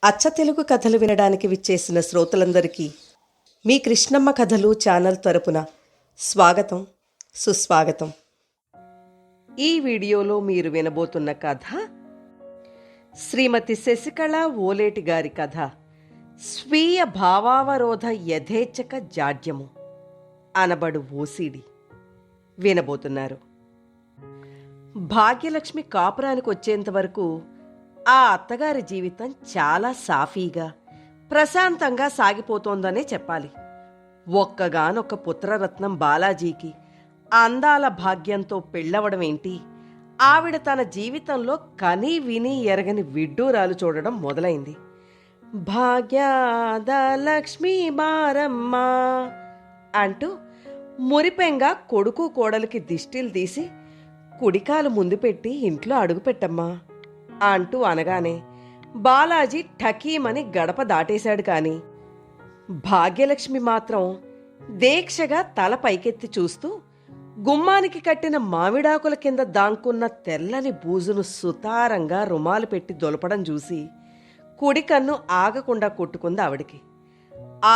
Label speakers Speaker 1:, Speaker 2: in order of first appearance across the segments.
Speaker 1: అచ్చ తెలుగు కథలు వినడానికి విచ్చేసిన శ్రోతలందరికీ మీ కృష్ణమ్మ కథలు ఛానల్ తరపున స్వాగతం, సుస్వాగతం. ఈ వీడియోలో మీరు వినబోతున్న కథ శ్రీమతి శశికళ ఓలేటి గారి కథ స్వీయ భావావరోధ యథేచ్ఛక జాడ్యము అనబడు ఓసిడి వినబోతున్నారు. భాగ్యలక్ష్మి కాపురానికి వచ్చేంతవరకు ఆ అత్తగారి జీవితం చాలా సాఫీగా, ప్రశాంతంగా సాగిపోతోందనే చెప్పాలి. ఒక్కగానొక్క పుత్రరత్నం బాలాజీకి అందాల భాగ్యంతో పెళ్ళవడమేంటి, ఆవిడ తన జీవితంలో కనీ విని ఎరగని విడ్డూరాలు చూడడం మొదలైంది. భాగ్యాద లక్ష్మీ బారమ్మ అంటూ మురిపెంగా కొడుకు కోడలికి దిష్టిలు తీసి కుడికాలు ముందు పెట్టి ఇంట్లో అడుగుపెట్టమ్మా అంటూ అనగానే బాలాజీ ఠకీమని గడప దాటేశాడు. కాని భాగ్యలక్ష్మి మాత్రం దీక్షగా తల పైకెత్తి చూస్తూ గుమ్మానికి కట్టిన మామిడాకుల కింద దాంకున్న తెల్లని బూజును సుతారంగా రుమాలు పెట్టి దొలపడం చూసి కుడి కన్ను ఆగకుండా కొట్టుకుంది ఆవిడికి.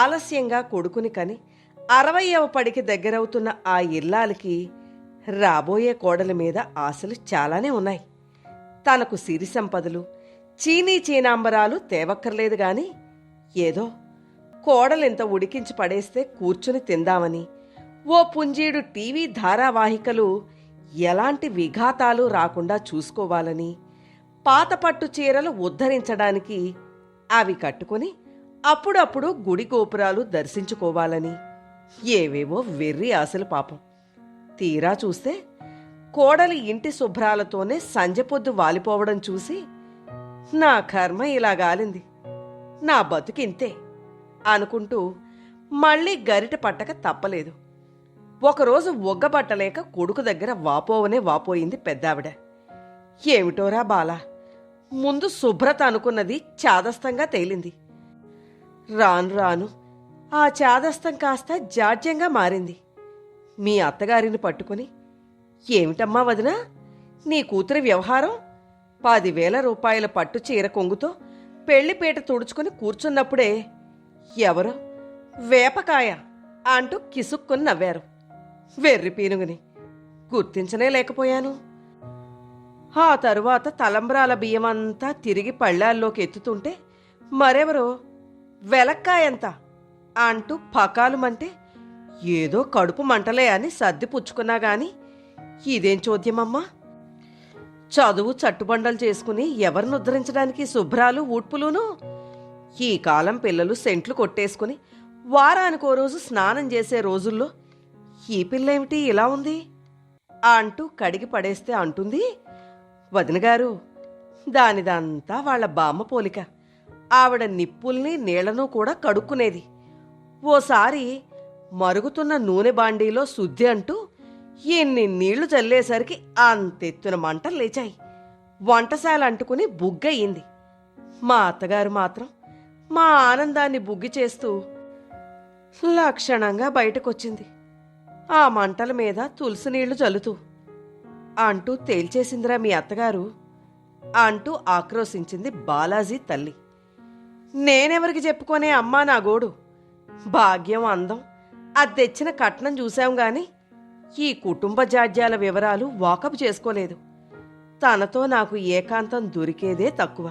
Speaker 1: ఆలస్యంగా కొడుకుని కని 60వ పడికి దగ్గరవుతున్న ఆ ఇల్లాలికి రాబోయే కోడలి మీద ఆశలు చాలానే ఉన్నాయి. తనకు సిరి సంపదలు, చీనీ చీనాంబరాలు తేవక్కర్లేదు గాని ఏదో కోడలింత ఉడికించి పడేస్తే కూర్చుని తిందామని, ఓ పుంజీడు టీవీ ధారావాహికలు ఎలాంటి విఘాతాలు రాకుండా చూసుకోవాలని, పాత పట్టు చీరలు ఉద్ధరించడానికి అవి కట్టుకుని అప్పుడప్పుడు గుడి గోపురాలు దర్శించుకోవాలని ఏవేవో వెర్రి ఆశలు పాపం. తీరా చూస్తే కోడలి ఇంటి శుభ్రాలతోనే సంజెపొద్దు వాలిపోవడం చూసి నా కర్మ ఇలాగాలింది, నా బతుకింతే అనుకుంటూ మళ్ళీ గరిట పట్టక తప్పలేదు. ఒకరోజు ఒగ్గబట్టలేక కొడుకు దగ్గర వాపోవనే వాపోయింది పెద్దావిడ. ఏమిటోరా బాలా, ముందు శుభ్రత అనుకున్నది చాదస్తంగా తేలింది. రాను రాను ఆ చాదస్తం కాస్త జాడ్యంగా మారింది. మీ అత్తగారిని పట్టుకుని, ఏమిటమ్మా వదినా, నీ కూతురి వ్యవహారం? 10,000 రూపాయల పట్టు చీర కొంగుతో పెళ్లిపేట తుడుచుకుని కూర్చున్నప్పుడే ఎవరో వేపకాయ అంటూ కిసుక్కుని నవ్వారు. వెర్రి పీనుగుని గుర్తించనే లేకపోయాను. ఆ తరువాత తలంబ్రాల బియ్యమంతా తిరిగి పళ్ళాల్లోకి ఎత్తుతుంటే మరెవరో వెలక్కాయంత అంటూ పకాలుమంటే ఏదో కడుపు మంటలే అని సర్ది పుచ్చుకున్నా గాని ఇదేం చోద్యమమ్మా, చదువు చట్టుబండలు చేసుకుని ఎవరిని ఉద్ధరించడానికి శుభ్రాలు ఊడ్పులును? ఈ కాలం పిల్లలు సెంట్లు కొట్టేసుకుని వారానికో రోజు స్నానం చేసే రోజుల్లో ఈ పిల్లేమిటి ఇలా ఉంది అంటూ కడిగి పడేస్తే అంటుంది, వదినగారు దానిదంతా వాళ్ళ బామ్మ పోలిక. ఆవిడ నిప్పుల్ని నీళ్లను కూడా కడుక్కునేది. ఓసారి మరుగుతున్న నూనె బాండీలో శుద్ధి అంటూ ఎన్ని నీళ్లు చల్లేసరికి అంతెత్తున మంటలు లేచాయి. వంటశాల అంటుకుని బుగ్గయింది. మా అత్తగారు మాత్రం మా ఆనందాన్ని బుగ్గి చేస్తూ లక్షణంగా బయటకొచ్చింది. ఆ మంటల మీద తులసి నీళ్లు చల్లుతూ. అంటూ తేల్చేసిందిరా మీ అత్తగారు అంటూ ఆక్రోశించింది బాలాజీ తల్లి. నేనెవరికి చెప్పుకోనే అమ్మా నా గోడు? భాగ్యం, అందం, అది తెచ్చిన కట్నం చూశాం గాని ఈ కుటుంబ జాడ్యాల వివరాలు వాకపు చేసుకోలేదు. తనతో నాకు ఏకాంతం దొరికేదే తక్కువ.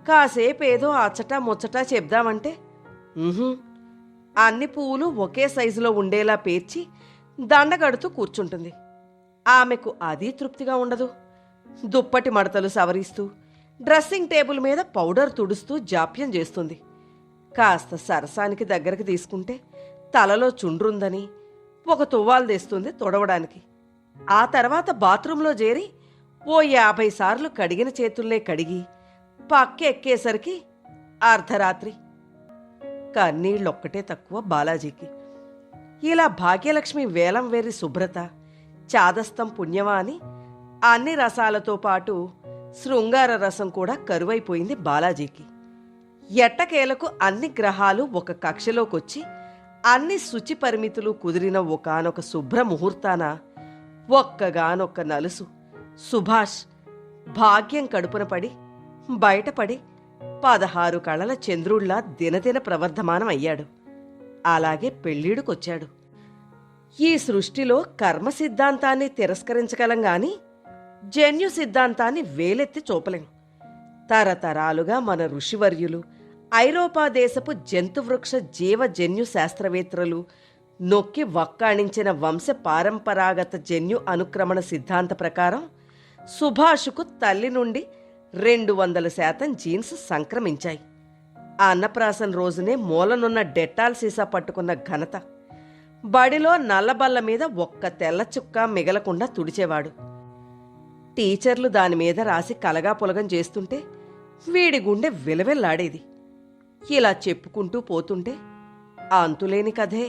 Speaker 1: కాసేపేదో అచ్చటా ముచ్చటా చెప్దామంటే అన్ని పువ్వులు ఒకే సైజులో ఉండేలా పేర్చి దండగడుతూ కూర్చుంటుంది. ఆమెకు అది తృప్తిగా ఉండదు. దుప్పటి మడతలు సవరిస్తూ డ్రెస్సింగ్ టేబుల్ మీద పౌడర్ తుడుస్తూ జాప్యం చేస్తుంది. కాస్త సరసానికి దగ్గరకు తీసుకుంటే తలలో చుండ్రుందని ఒక తువ్వాలు తెస్తుంది తొడవడానికి. ఆ తర్వాత బాత్రూంలో చేరి ఓ 50 సార్లు కడిగిన చేతుల్నే కడిగి పక్కెక్కేసరికి అర్ధరాత్రి. కన్నీళ్ళొక్కటే తక్కువ బాలాజీకి. ఇలా భాగ్యలక్ష్మి వేలం వేరి శుభ్రత, చాదస్తం పుణ్యమా అని అన్ని రసాలతో పాటు శృంగార రసం కూడా కరువైపోయింది బాలాజీకి. ఎట్టకేలకు అన్ని గ్రహాలు ఒక కక్షలోకొచ్చి అన్ని శుచి పరిమితులు కుదిరిన ఒకానొక శుభ్ర ముహూర్తాన ఒక్కగానొక్క నలుసు సుభాష్ భాగ్యం కడుపున పడి బయటపడి 16 కళల చంద్రుళ్లా దినదిన ప్రవర్ధమానం అయ్యాడు. అలాగే పెళ్ళిడుకొచ్చాడు. ఈ సృష్టిలో కర్మ సిద్ధాంతాన్ని తిరస్కరించగలం గాని జన్యు సిద్ధాంతాన్ని వేలెత్తి చూపలేం. తరతరాలుగా మన ఋషివర్యులు, ఐరోపా దేశపు జంతువృక్ష జీవజన్యు శాస్త్రవేత్తలు నొక్కి వక్కాణించిన వంశ పారంపరాగత జన్యు అనుక్రమణ సిద్ధాంత ప్రకారం సుభాషుకు తల్లి నుండి 200% జీన్స్ సంక్రమించాయి. ఆ అన్నప్రాసన రోజునే మూలనున్న డెట్టాల్ సీసా పట్టుకున్న ఘనత. బడిలో నల్లబల్ల మీద ఒక్క తెల్ల చుక్క మిగలకుండా తుడిచేవాడు. టీచర్లు దానిమీద రాసి కలగాపులగం చేస్తుంటే వీడి గుండె విలవెల్లాడేది. ఇలా చెప్పుకుంటూ పోతుంటే అంతులేని కథే.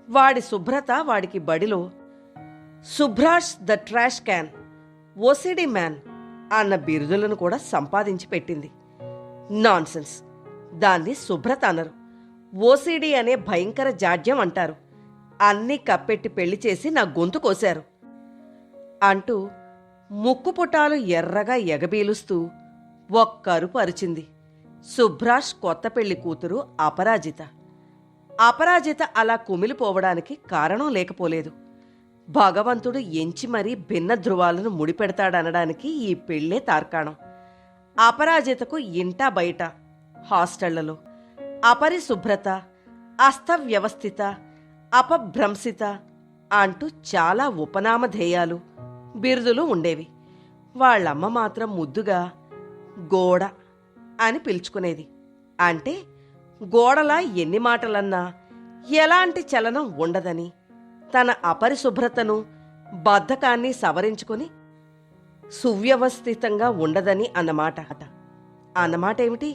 Speaker 1: వాడి శుభ్రత వాడికి బడిలో Subhrash the trash can, OCD man అన్న బిరుదులను కూడా సంపాదించి పెట్టింది. నాన్సెన్స్. దాన్ని శుభ్రత అనరు, ఓసిడి అనే భయంకర జాడ్యం అంటారు. అన్నీ కప్పెట్టి పెళ్లి చేసి నా గొంతు కోశారు అంటూ ముక్కుపుటాలు ఎర్రగా ఎగబీలుస్తూ ఒక్కరుపు అరిచింది సుభ్రాష్ కొత్త పెళ్లి కూతురు అపరాజిత. అపరాజిత అలా కుమిలిపోవడానికి కారణం లేకపోలేదు. భగవంతుడు ఎంచి మరీ భిన్న ధృవాలను ముడిపెడతాడనడానికి ఈ పెళ్లే తార్కాణం. అపరాజితకు ఇంటా బయట, హాస్టళ్లలో అపరిశుభ్రత, అస్తవ్యవస్థిత, అపభ్రంశిత అంటూ చాలా ఉపనామధేయాలు, బిరుదులు ఉండేవి. వాళ్ళమ్మ మాత్రం ముద్దుగా గోడ అని పిలుచుకునేది. అంటే గోడలా ఎన్ని మాటలన్నా ఎలాంటి చలనం ఉండదని, తన అపరిశుభ్రతను బద్ధకాన్ని సవరించుకుని సువ్యవస్థితంగా ఉండదని అన్నమాట. అన్నమాటేమిటి?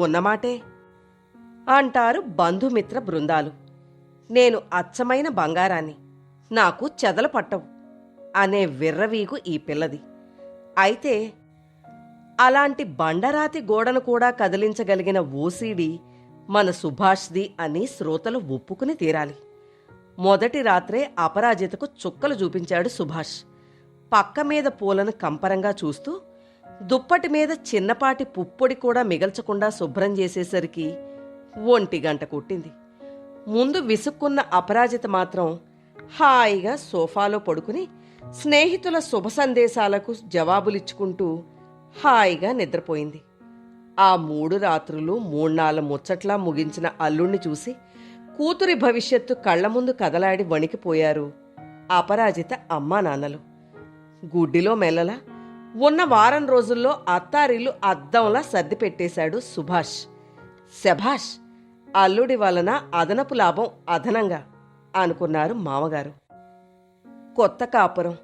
Speaker 1: ఉన్నమాటే అంటారు బంధుమిత్ర బృందాలు. నేను అచ్చమైన బంగారాన్ని, నాకు చెదలు పట్టవు అనే విర్రవీగు ఈ పిల్లది. అయితే అలాంటి బండరాతి గోడను కూడా కదిలించగలిగిన ఓసిడి మన సుభాష్ది అని శ్రోతలు ఒప్పుకుని తీరాలి. మొదటి రాత్రే అపరాజితకు చుక్కలు చూపించాడు సుభాష్. పక్క మీద పూలను కంపరంగా చూస్తూ దుప్పటి మీద చిన్నపాటి పుప్పొడి కూడా మిగల్చకుండా శుభ్రం చేసేసరికి 1 గంట కొట్టింది. ముందు విసుక్కున్న అపరాజిత మాత్రం హాయిగా సోఫాలో పడుకుని స్నేహితుల శుభ సందేశాలకు జవాబులిచ్చుకుంటూ హాయిగా నిద్రపోయింది. ఆ 3 రాత్రులు 3-4 ముచ్చట్లా ముగించిన అల్లుణ్ణి చూసి కూతురి భవిష్యత్తు కళ్ల ముందు కదలాడి వణికిపోయారు అపరాజిత అమ్మా నాన్నలు. గుడ్డిలో మెల్లలా ఉన్న వారం రోజుల్లో అత్తారిల్లు అద్దంలా సర్ది పెట్టేశాడు సుభాష్. శభాష్, అల్లుడి వలన అదనపు లాభం అదనంగా అనుకున్నారు మామగారు. కొత్త కాపురం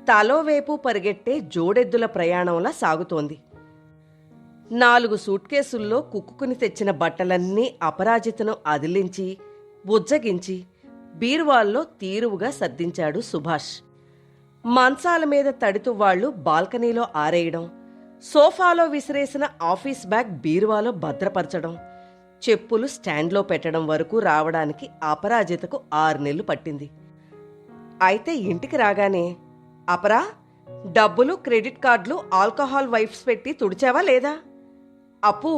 Speaker 1: తలోవేపు పరిగెట్టే జోడెద్దుల ప్రయాణంలా సాగుతోంది. 4 సూట్కేసుల్లో కుక్కుని తెచ్చిన బట్టలన్నీ అపరాజితను అదిలించి బుజ్జగించి బీరువాల్లో తీరువుగా సర్దించాడు సుభాష్. మంచాల మీద తడితువ్వాళ్లు బాల్కనీలో ఆరేయడం, సోఫాలో విసిరేసిన ఆఫీస్ బ్యాగ్ బీరువాలో భద్రపరచడం, చెప్పులు స్టాండ్లో పెట్టడం వరకు రావడానికి అపరాజితకు 6 నెలలు పట్టింది. అయితే ఇంటికి రాగానే, అపరా, డబ్బులు, క్రెడిట్ కార్డులు, ఆల్కహాల్ వైప్స్ పెట్టి తుడిచావా లేదా? అప్పు,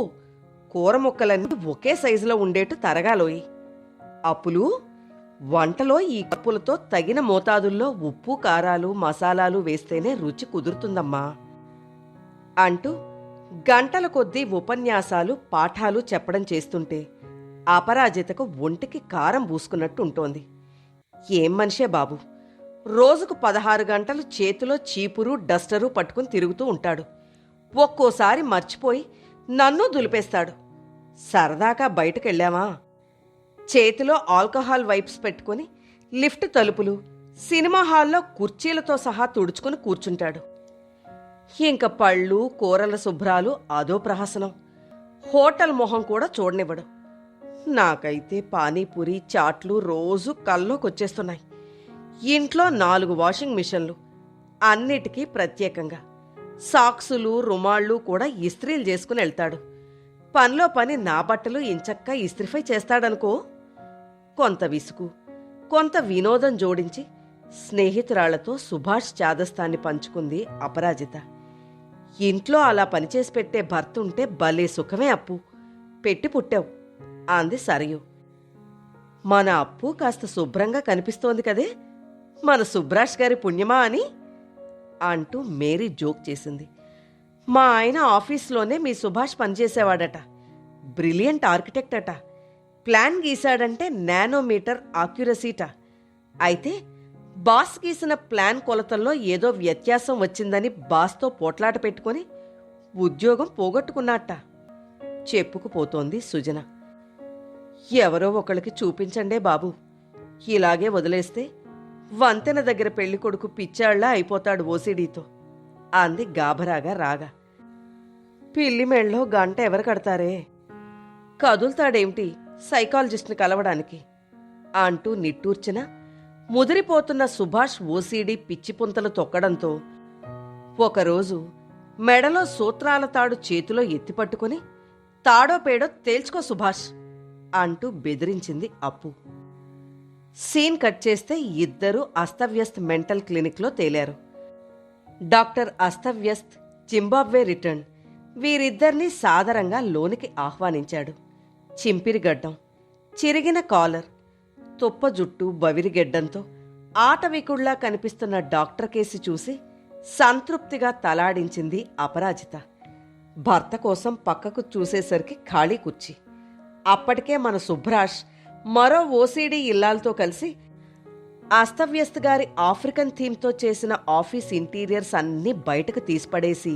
Speaker 1: కూర ముక్కలన్నీ ఒకే సైజులో ఉండేట్టు తరగాలోయి. అప్పులు, వంటలో ఈ కప్పులతో తగిన మోతాదుల్లో ఉప్పు, కారాలు, మసాలాలు వేస్తేనే రుచి కుదురుతుందమ్మా అంటూ గంటల కొద్దీ ఉపన్యాసాలు, పాఠాలు చెప్పడం చేస్తుంటే అపరాజితకు ఒంటికి కారం పూసుకున్నట్టు ఉంటోంది. ఏం మనిషే బాబు, రోజుకు 16 గంటలు చేతిలో చీపురు, డస్టరు పట్టుకుని తిరుగుతూ ఉంటాడు. ఒక్కోసారి మర్చిపోయి నన్ను దులిపేస్తాడు. సరదాగా బయటకెళ్ళామా, చేతిలో ఆల్కహాల్ వైప్స్ పెట్టుకుని లిఫ్ట్ తలుపులు, సినిమా హాల్లో కుర్చీలతో సహా తుడుచుకుని కూర్చుంటాడు. ఇంక పళ్ళు, కూరల శుభ్రాలు అదో ప్రహసనం. హోటల్ మొహం కూడా చూడనివ్వడు. నాకైతే పానీపూరి, చాట్లు రోజు కల్లోకొచ్చేస్తున్నాయి. ఇంట్లో 4 వాషింగ్ మిషన్లు, అన్నిటికీ ప్రత్యేకంగా. సాక్సులు, రుమాళ్ళు కూడా ఇస్త్రీలు చేసుకుని వెళ్తాడు. పనిలో పని నా బట్టలు ఇంచక్క ఇస్త్రిఫై చేస్తాడనుకో. కొంత విసుగు, కొంత వినోదం జోడించి స్నేహితురాళ్లతో సుభాష్ చాదస్తాన్ని పంచుకుంది అపరాజిత. ఇంట్లో అలా పనిచేసి పెట్టే భర్త ఉంటే భలే సుఖమే అప్పు. పెట్టి పుట్టావు అంది సరయు. మన అప్పు కాస్త శుభ్రంగా కనిపిస్తోంది కదే, మన సుబ్రాష్ గారి పుణ్యమా అని అంటూ మేరీ జోక్ చేసింది. మా ఆయన ఆఫీస్లోనే మీ సుభాష్ పనిచేసేవాడట. బ్రిలియంట్ ఆర్కిటెక్ట్ అట. ప్లాన్ గీశాడంటే నానోమీటర్ ఆక్యురసీట. అయితే బాస్ గీసిన ప్లాన్ కొలతల్లో ఏదో వ్యత్యాసం వచ్చిందని బాస్తో పోట్లాట పెట్టుకొని ఉద్యోగం పోగొట్టుకున్నట్ట చెప్పుకుపోతోంది సుజన. ఎవరో ఒకళ్ళకి చూపించండే బాబు. ఇలాగే వదిలేస్తే వంతెన దగ్గర పెళ్లికొడుకు పిచ్చాళ్లా అయిపోతాడు ఓసిడీతో అంది గాభరాగా రాగా. పిల్లి మెళ్ళో గంట ఎవరు కడతారే? కదులుతాడేమిటి సైకాలజిస్ట్ని కలవడానికి అంటూ నిట్టూర్చిన ముదిరిపోతున్న సుభాష్ ఓసీడీ పిచ్చిపుంతలు తొక్కడంతో ఒకరోజు మెడలో సూత్రాల తాడు చేతిలో ఎత్తిపట్టుకుని తాడో పేడో తేల్చుకో సుభాష్ అంటూ బెదిరించింది అప్పు. సీన్ కట్ చేస్తే ఇద్దరూ అస్తవ్యస్త్ మెంటల్ క్లినిక్లో తేలారు. డాక్టర్ అస్తవ్యస్త్ జింబాబ్వే రిటర్న్ వీరిద్దరినీ సాదరంగా లోనికి ఆహ్వానించాడు. చింపిరిగడ్డం, చిరిగిన కాలర్, తుప్ప జుట్టు బవిరిగెడ్డంతో ఆటవికుళ్లా కనిపిస్తున్న డాక్టర్ కేసి చూసి సంతృప్తిగా తలాడించింది అపరాజిత. భర్త కోసం పక్కకు చూసేసరికి ఖాళీ కుర్చీ. అప్పటికే మన సుభ్రాష్ మరో ఓసీడీ ఇల్లాలతో కలిసి అస్తవ్యస్త్ గారి ఆఫ్రికన్ థీమ్తో చేసిన ఆఫీస్ ఇంటీరియర్స్ అన్నీ బయటకు తీసిపడేసి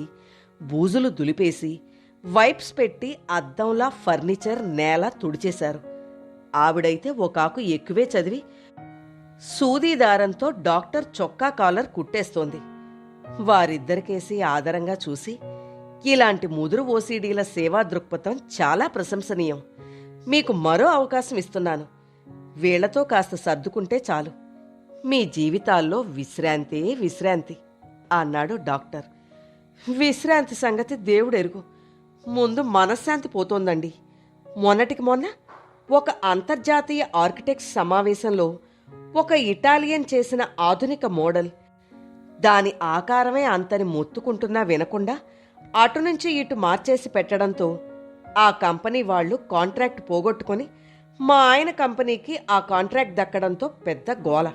Speaker 1: బూజులు దులిపేసి వైప్స్ పెట్టి అద్దంలా ఫర్నిచర్ నేల తుడిచేశారు. ఆవిడైతే ఒకాకు ఎక్కువే చదివి సూదీదారంతో డాక్టర్ చొక్కా కాలర్ కుట్టేస్తోంది. వారిద్దరికేసి ఆదరంగా చూసి, ఇలాంటి ముదురు ఓసీడీల సేవా దృక్పథం చాలా ప్రశంసనీయం. మీకు మరో అవకాశం ఇస్తున్నాను. వీళ్లతో కాస్త సర్దుకుంటే చాలు. మీ జీవితాల్లో విశ్రాంతే విశ్రాంతి అన్నాడు డాక్టర్. విశ్రాంతి సంగతి దేవుడెరుగు. ముందు మనశ్శాంతి పోతోందండి. మొన్నటికి మొన్న ఒక అంతర్జాతీయ ఆర్కిటెక్ట్స్ సమావేశంలో ఒక ఇటాలియన్ చేసిన ఆధునిక మోడల్, దాని ఆకారమే అంతని మొత్తుకుంటున్నా వినకుండా అటు నుంచి ఇటు మార్చేసి పెట్టడంతో ఆ కంపెనీ వాళ్ళు కాంట్రాక్ట్ పోగొట్టుకొని మా ఆయన కంపెనీకి ఆ కాంట్రాక్ట్ దక్కడంతో పెద్ద గోల.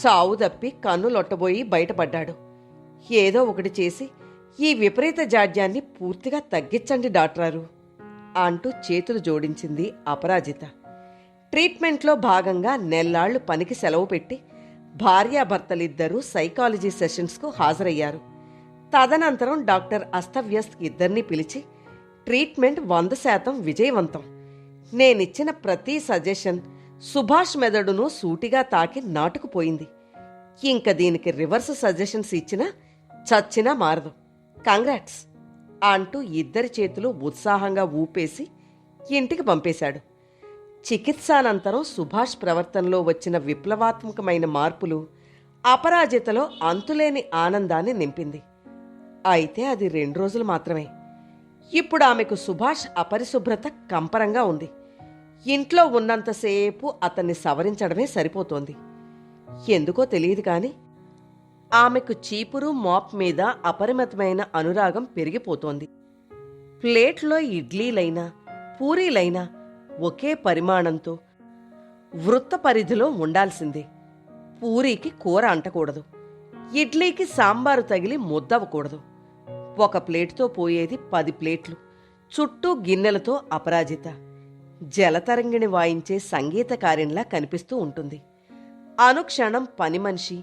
Speaker 1: చావు తప్పి కన్నులొట్టబోయి బయటపడ్డాడు. ఏదో ఒకటి చేసి ఈ విపరీత జాడ్యాన్ని పూర్తిగా తగ్గించండి డాక్టరారు అంటూ చేతులు జోడించింది అపరాజిత. ట్రీట్మెంట్లో భాగంగా నెల్లాళ్లు పనికి సెలవు పెట్టి భార్యాభర్తలిద్దరూ సైకాలజీ సెషన్స్కు హాజరయ్యారు. తదనంతరం డాక్టర్ అస్తవ్యస్త్ ఇద్దరినీ పిలిచి, ట్రీట్మెంట్ 100% విజయవంతం. నేనిచ్చిన ప్రతి సజెషన్ సుభాష్ మెదడును సూటిగా తాకి నాటుకుపోయింది. ఇంక దీనికి రివర్స్ సజెషన్స్ ఇచ్చినా చచ్చినా మారదు. కంగ్రాట్స్ అంటూ ఇద్దరి చేతులు ఉత్సాహంగా ఊపేసి ఇంటికి పంపేశాడు. చికిత్సానంతరం సుభాష్ ప్రవర్తనలో వచ్చిన విప్లవాత్మకమైన మార్పులు అపరాజితలో అంతులేని ఆనందాన్ని నింపింది. అయితే అది 2 రోజులు మాత్రమే. ఇప్పుడు ఆమెకు సుభాష్ అపరిశుభ్రత కంపరంగా ఉంది. ఇంట్లో ఉన్నంతసేపు అతన్ని సవరించడమే సరిపోతోంది. ఎందుకో తెలియదు కాని ఆమెకు చీపురు మాప్ మీద అపరిమితమైన అనురాగం పెరిగిపోతోంది. ప్లేట్లో ఇడ్లీలైనా పూరీలైనా ఒకే పరిమాణంతో వృత్త పరిధిలో ఉండాల్సిందే. పూరీకి కూర అంటకూడదు, ఇడ్లీకి సాంబారు తగిలి ముద్దవకూడదు. ఒక ప్లేటుతో పోయేది 10 ప్లేట్లు. చుట్టూ గిన్నెలతో అపరాజిత జలతరంగిణి వాయించే సంగీతకార్యంలా కనిపిస్తూ ఉంటుంది. అనుక్షణం పని మనిషి,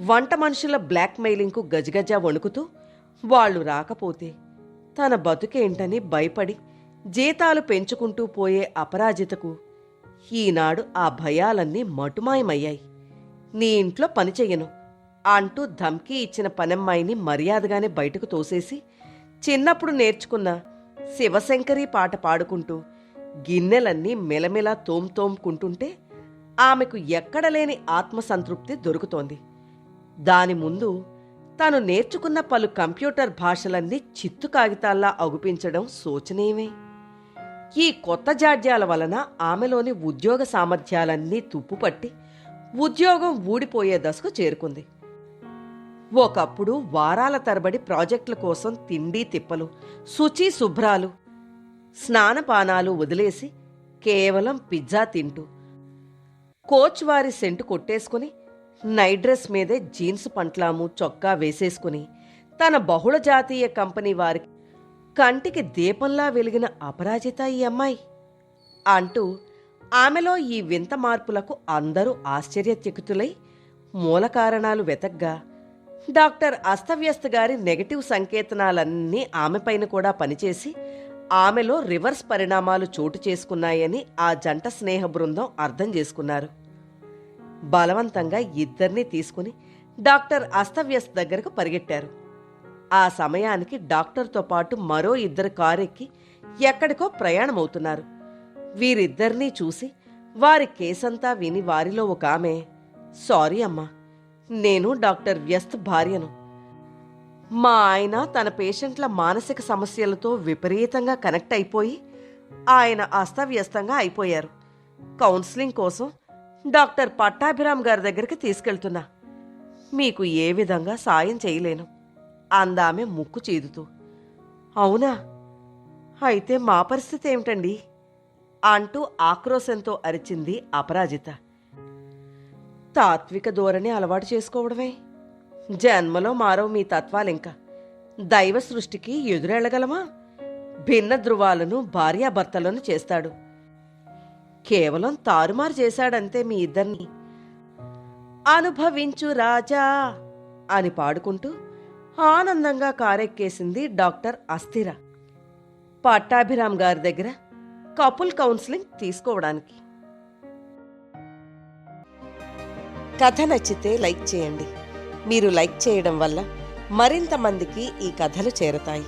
Speaker 1: వంట మనుషుల బ్లాక్మెయిలింగ్కు గజగజ వణుకుతూ వాళ్లు రాకపోతే తన బతుకేంటని భయపడి జీతాలు పెంచుకుంటూ పోయే అపరాజితకు ఈనాడు ఆ భయాలన్నీ మటుమాయమయ్యాయి. నీ ఇంట్లో పని చెయ్యను అంటూ ధమ్కీ ఇచ్చిన పనమ్మాయిని మర్యాదగానే బయటకు తోసేసి చిన్నప్పుడు నేర్చుకున్న శివశంకరీ పాట పాడుకుంటూ గిన్నెలన్నీ మెలమెలా తోమ్తోమ్కుంటుంటే ఆమెకు ఎక్కడలేని ఆత్మసంతృప్తి దొరుకుతోంది. దాని ముందు తాను నేర్చుకున్న పలు కంప్యూటర్ భాషలన్నీ చిత్తు కాగితాల్లా అగుపించడం శోచనీయమే. ఈ కొత్త జాడ్యాల వలన ఆమెలోని ఉద్యోగ సామర్థ్యాలన్నీ తుప్పుపట్టి ఉద్యోగం ఊడిపోయే దశకు చేరుకుంది. ఒకప్పుడు వారాల తరబడి ప్రాజెక్టుల కోసం తిండి తిప్పలు, శుచి శుభ్రాలు, స్నానపానాలు వదిలేసి కేవలం పిజ్జా తింటూ, కోచ్ వారి సెంటు కొట్టేసుకుని నైట్ డ్రెస్ మీదే జీన్స్ పంట్లాము చొక్కా వేసేసుకుని తన బహుళ జాతీయ కంపెనీ వారికి కంటికి దీపంలా వెలిగిన అపరాజిత ఈ అమ్మాయి అంటూ ఆమెలో ఈ వింత మార్పులకు అందరూ ఆశ్చర్యచకితులై మూల కారణాలు వెతగ్గా డాక్టర్ అస్తవ్యస్త గారి నెగటివ్ సంకేతనాలన్నీ ఆమెపైన కూడా పనిచేసి ఆమెలో రివర్స్ పరిణామాలు చోటు చేసుకున్నాయని ఆ జంట స్నేహ బృందం అర్థం చేసుకున్నారు. బలవంతంగా ఇద్దరినీ తీసుకుని డాక్టర్ అస్తవ్యస్త దగ్గరకు పరిగెట్టారు. ఆ సమయానికి డాక్టర్తో పాటు మరో ఇద్దరు కారెక్కి ఎక్కడికో ప్రయాణమవుతున్నారు. వీరిద్దరినీ చూసి వారి కేసంతా విని వారిలో ఒక ఆమె, సారీ అమ్మా, నేను డాక్టర్ వ్యస్త భార్యను. మా ఆయన తన పేషెంట్ల మానసిక సమస్యలతో విపరీతంగా కనెక్ట్ అయిపోయి ఆయన అస్తవ్యస్తంగా అయిపోయారు. కౌన్సిలింగ్ కోసం డాక్టర్ పట్టాభిరామ్ గారి దగ్గరికి తీసుకెళ్తున్నా. మీకు ఏ విధంగా సాయం చేయలేను అందామె ముక్కు చీదుతూ. అవునా, అయితే మా పరిస్థితి ఏమిటండి అంటూ ఆక్రోశంతో అరిచింది అపరాజిత. తాత్విక ధోరణి అలవాటు చేసుకోవడమే. జన్మలో మారవు మీ తత్వాలింకా. దైవ సృష్టికి ఎదురెళ్లగలమా? భిన్న ధృవాలను భార్యాభర్తలను చేస్తాడు. కేవలం తారుమారు చేశాడంతే మీ ఇద్దరిని. అనుభవించు రాజా అని పాడుకుంటూ ఆనందంగా కారెక్కేసింది డాక్టర్ అస్థిర పట్టాభిరామ్ గారి దగ్గర కపుల్ కౌన్సిలింగ్ తీసుకోవడానికి. కథ నచ్చితే లైక్ చేయండి. మీరు లైక్ చేయడం వల్ల మరింత మందికి ఈ కథలు చేరతాయి.